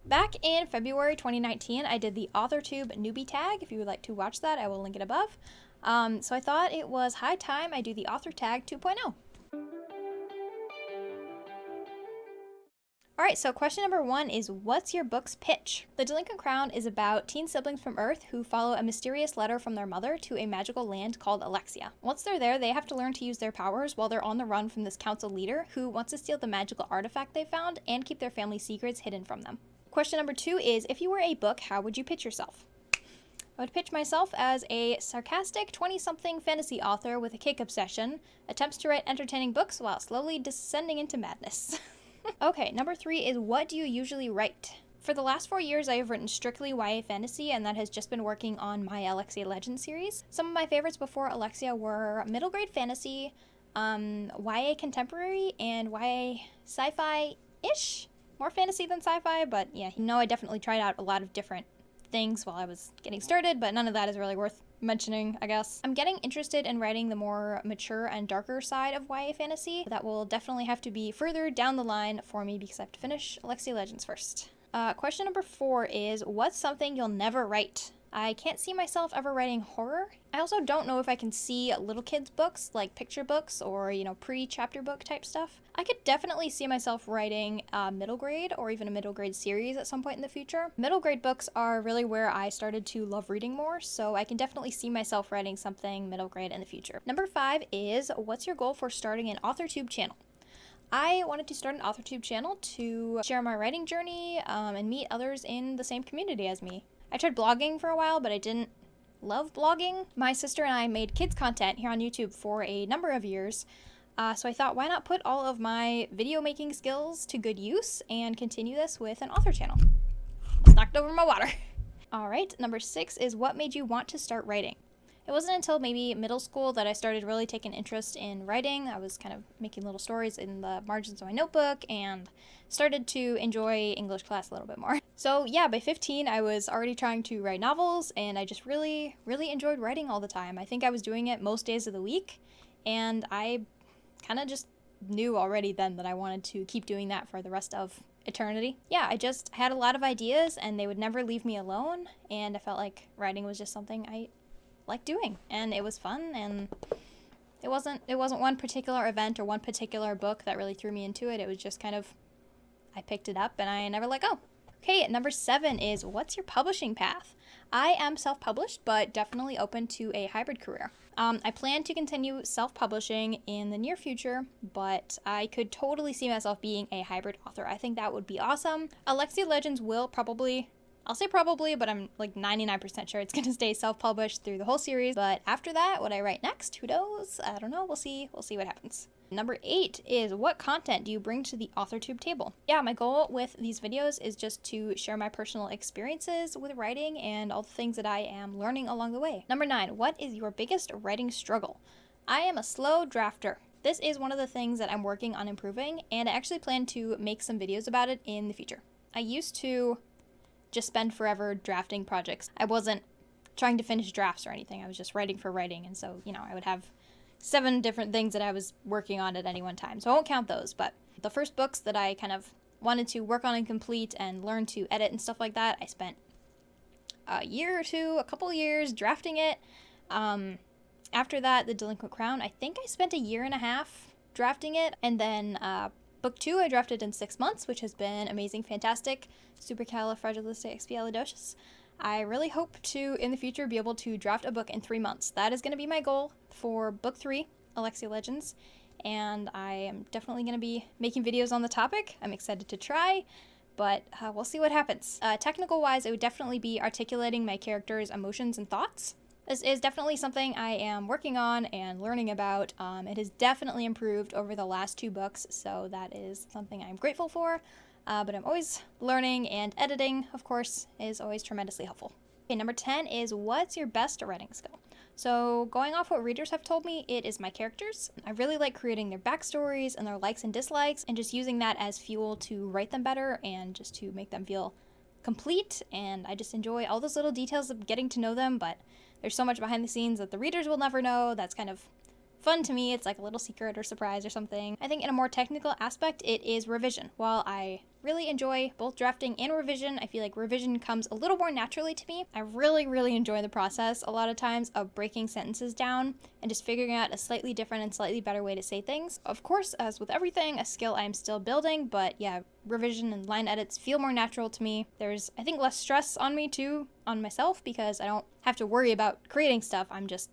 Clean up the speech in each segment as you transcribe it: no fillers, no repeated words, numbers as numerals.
Back in February 2019, I did the AuthorTube newbie tag. If you would like to watch that, I will link it above. So I thought it was high time I do the author tag 2.0. Alright, so question number 1 is, what's your book's pitch? The Delinquent Crown is about teen siblings from Earth who follow a mysterious letter from their mother to a magical land called Alexia. Once they're there, they have to learn to use their powers while they're on the run from this council leader who wants to steal the magical artifact they found and keep their family secrets hidden from them. Question number 2 is, if you were a book, how would you pitch yourself? I would pitch myself as a sarcastic 20-something fantasy author with a cake obsession, attempts to write entertaining books while slowly descending into madness. Okay, number 3 is, what do you usually write? For the last 4 years, I have written strictly YA fantasy, and that has just been working on my Alexia Legends series. Some of my favorites before Alexia were middle grade fantasy, YA contemporary, and YA sci-fi-ish. More fantasy than sci-fi, but yeah, I definitely tried out a lot of different things while I was getting started, but none of that is really worth mentioning, I guess. I'm getting interested in writing the more mature and darker side of YA fantasy. That will definitely have to be further down the line for me because I have to finish Alexia Legends first. Question number 4 is, what's something you'll never write? I can't see myself ever writing horror. I also don't know if I can see little kids' books, like picture books or, pre-chapter book type stuff. I could definitely see myself writing a middle grade or even a middle grade series at some point in the future. Middle grade books are really where I started to love reading more, so I can definitely see myself writing something middle grade in the future. Number 5 is, what's your goal for starting an AuthorTube channel? I wanted to start an AuthorTube channel to share my writing journey and meet others in the same community as me. I tried blogging for a while, but I didn't love blogging. My sister and I made kids content here on YouTube for a number of years, so I thought, why not put all of my video making skills to good use and continue this with an author channel? Just knocked over my water. Alright, number 6 is, what made you want to start writing? It wasn't until maybe middle school that I started really taking interest in writing. I was kind of making little stories in the margins of my notebook and started to enjoy English class a little bit more. So yeah, by 15 I was already trying to write novels, and I just really enjoyed writing all the time. I think I was doing it most days of the week, and I kind of just knew already then that I wanted to keep doing that for the rest of eternity. Yeah, I just had a lot of ideas and they would never leave me alone, and I felt like writing was just something I like doing, and it was fun, and it wasn't one particular event or one particular book that really threw me into it. It was just kind of, I picked it up and I never let go. Okay, number 7 is, what's your publishing path? I am self-published, but definitely open to a hybrid career. I plan to continue self-publishing in the near future, but I could totally see myself being a hybrid author. I think that would be awesome. Alexia Legends will probably, I'll say probably, but I'm like 99% sure it's going to stay self-published through the whole series. But after that, what I write next, who knows? I don't know. We'll see what happens. Number 8 is, what content do you bring to the AuthorTube table? Yeah, my goal with these videos is just to share my personal experiences with writing and all the things that I am learning along the way. Number 9, what is your biggest writing struggle? I am a slow drafter. This is one of the things that I'm working on improving, and I actually plan to make some videos about it in the future. I used to just spend forever drafting projects. I wasn't trying to finish drafts or anything. I was just writing for writing, and so, I would have 7 different things that I was working on at any one time, so I won't count those. But the first books that I kind of wanted to work on and complete and learn to edit and stuff like that, I spent a year or two, a couple years drafting it. After that, The Delinquent Crown, I think I spent a year and a half drafting it, and then book 2 I drafted in 6 months, which has been amazing, fantastic, supercalifragilisticexpialidocious. I really hope to, in the future, be able to draft a book in 3 months. That is going to be my goal for book 3, Alexia Legends, and I am definitely going to be making videos on the topic. I'm excited to try, but we'll see what happens. Technical-wise, it would definitely be articulating my characters' emotions and thoughts. This is definitely something I am working on and learning about. It has definitely improved over the last 2 books, so that is something I'm grateful for. But I'm always learning, and editing, of course, is always tremendously helpful. Okay, number 10 is, what's your best writing skill? So going off what readers have told me, it is my characters. I really like creating their backstories and their likes and dislikes, and just using that as fuel to write them better and just to make them feel complete. And I just enjoy all those little details of getting to know them, but there's so much behind the scenes that the readers will never know. That's kind of fun to me. It's like a little secret or surprise or something. I think in a more technical aspect, it is revision. While I really enjoy both drafting and revision. I feel like revision comes a little more naturally to me. I really enjoy the process a lot of times of breaking sentences down and just figuring out a slightly different and slightly better way to say things. Of course, as with everything, a skill I'm still building, but yeah, revision and line edits feel more natural to me. There's, I think, less stress on me too, on myself, because I don't have to worry about creating stuff. I'm just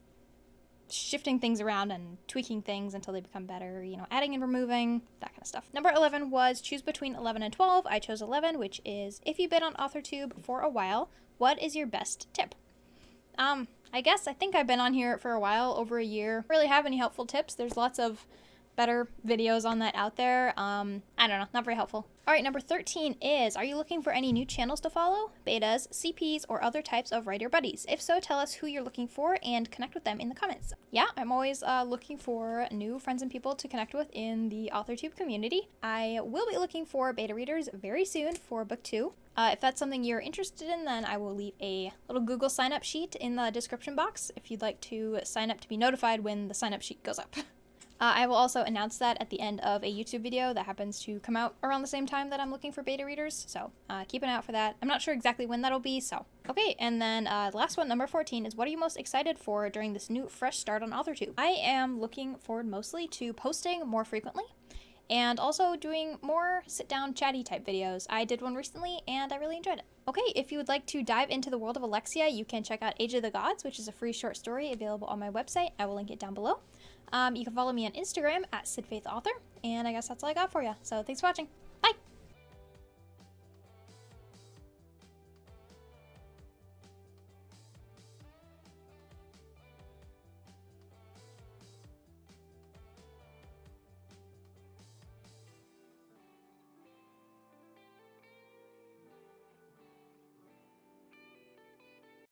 shifting things around and tweaking things until they become better, you know, adding and removing, that kind of stuff. Number 11 was choose between 11 and 12. I chose 11, which is if you've been on AuthorTube for a while, what is your best tip? I think I've been on here for a while, over a year. Really have any helpful tips. There's lots of better videos on that out there. I don't know, not very helpful. All right, number 13 is, are you looking for any new channels to follow, betas, CPs, or other types of writer buddies? If so, tell us who you're looking for and connect with them in the comments. Yeah, I'm always looking for new friends and people to connect with in the AuthorTube community. I will be looking for beta readers very soon for book 2. If that's something you're interested in, then I will leave a little Google sign-up sheet in the description box if you'd like to sign up to be notified when the sign-up sheet goes up. I will also announce that at the end of a YouTube video that happens to come out around the same time that I'm looking for beta readers, so keep an eye out for that. I'm not sure exactly when that'll be, so. Okay, and then the last one, number 14, is what are you most excited for during this new fresh start on AuthorTube? I am looking forward mostly to posting more frequently, and also doing more sit-down chatty type videos. I did one recently, and I really enjoyed it. Okay, if you would like to dive into the world of Alexia, you can check out Age of the Gods, which is a free short story available on my website. I will link it down below. You can follow me on Instagram at SydFaithAuthor, and I guess that's all I got for you. So thanks for watching.